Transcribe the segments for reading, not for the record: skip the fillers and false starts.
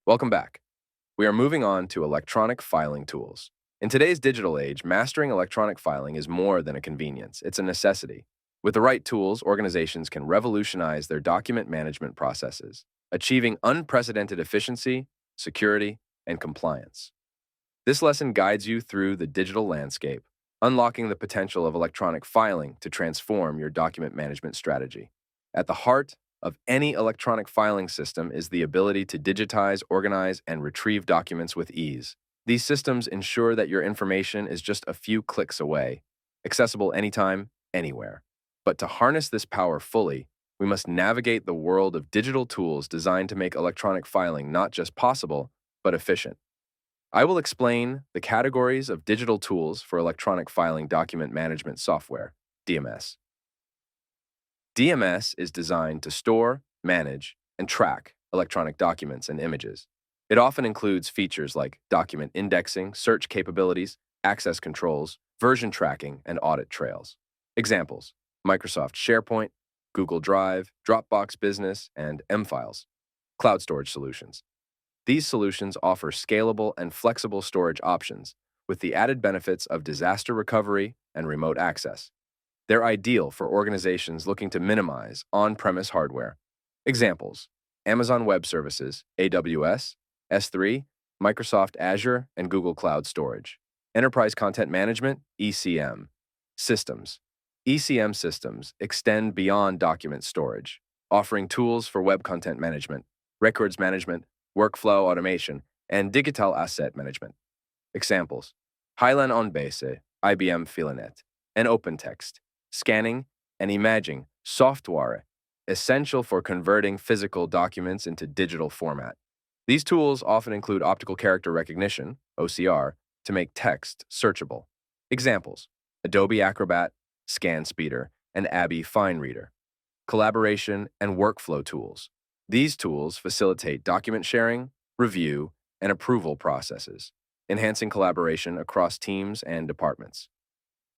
Welcome back. We are moving on to electronic filing tools. In today's digital age, mastering electronic filing is more than a convenience, it's a necessity. With the right tools, organizations can revolutionize their document management processes, achieving unprecedented efficiency, security, and compliance. This lesson guides you through the digital landscape, unlocking the potential of electronic filing to transform your document management strategy. At the heart of any electronic filing system is the ability to digitize, organize, and retrieve documents with ease. These systems ensure that your information is just a few clicks away, accessible anytime, anywhere. But to harness this power fully, we must navigate the world of digital tools designed to make electronic filing not just possible, but efficient. I will explain the categories of digital tools for electronic filing document management software, DMS. DMS is designed to store, manage, and track electronic documents and images. It often includes features like document indexing, search capabilities, access controls, version tracking, and audit trails. Examples: Microsoft SharePoint, Google Drive, Dropbox Business, and M-Files. Cloud storage solutions. These solutions offer scalable and flexible storage options with the added benefits of disaster recovery and remote access. They're ideal for organizations looking to minimize on-premise hardware. Examples: Amazon Web Services, AWS, S3, Microsoft Azure, and Google Cloud Storage. Enterprise Content Management, ECM. Systems. ECM systems extend beyond document storage, offering tools for web content management, records management, workflow automation, and digital asset management. Examples: Highland on Base, IBM Filanet, and OpenText. Scanning and imaging software, essential for converting physical documents into digital format. These tools often include optical character recognition, OCR, to make text searchable. Examples: Adobe Acrobat, ScanSpeeder, and Abby FineReader. Collaboration and workflow tools. These tools facilitate document sharing, review, and approval processes, enhancing collaboration across teams and departments.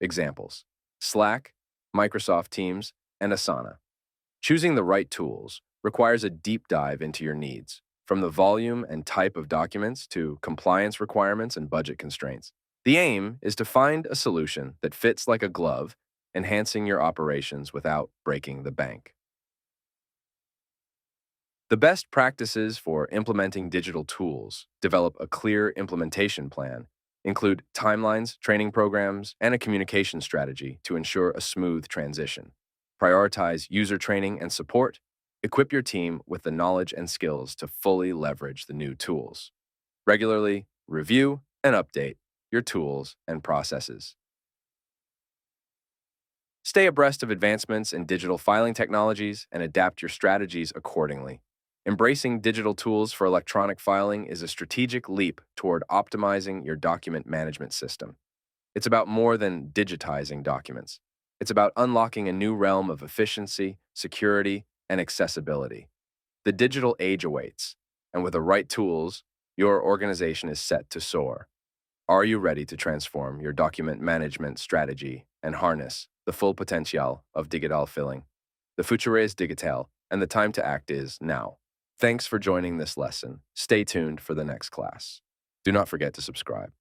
Examples: Slack, Microsoft Teams, and Asana. Choosing the right tools requires a deep dive into your needs, from the volume and type of documents to compliance requirements and budget constraints. The aim is to find a solution that fits like a glove, enhancing your operations without breaking the bank. The best practices for implementing digital tools: develop a clear implementation plan, include timelines, training programs, and a communication strategy to ensure a smooth transition. Prioritize user training and support. Equip your team with the knowledge and skills to fully leverage the new tools. Regularly review and update your tools and processes. Stay abreast of advancements in digital filing technologies and adapt your strategies accordingly. Embracing digital tools for electronic filing is a strategic leap toward optimizing your document management system. It's about more than digitizing documents. It's about unlocking a new realm of efficiency, security, and accessibility. The digital age awaits, and with the right tools, your organization is set to soar. Are you ready to transform your document management strategy and harness the full potential of digital filing? The future is digital, and the time to act is now. Thanks for joining this lesson. Stay tuned for the next class. Do not forget to subscribe.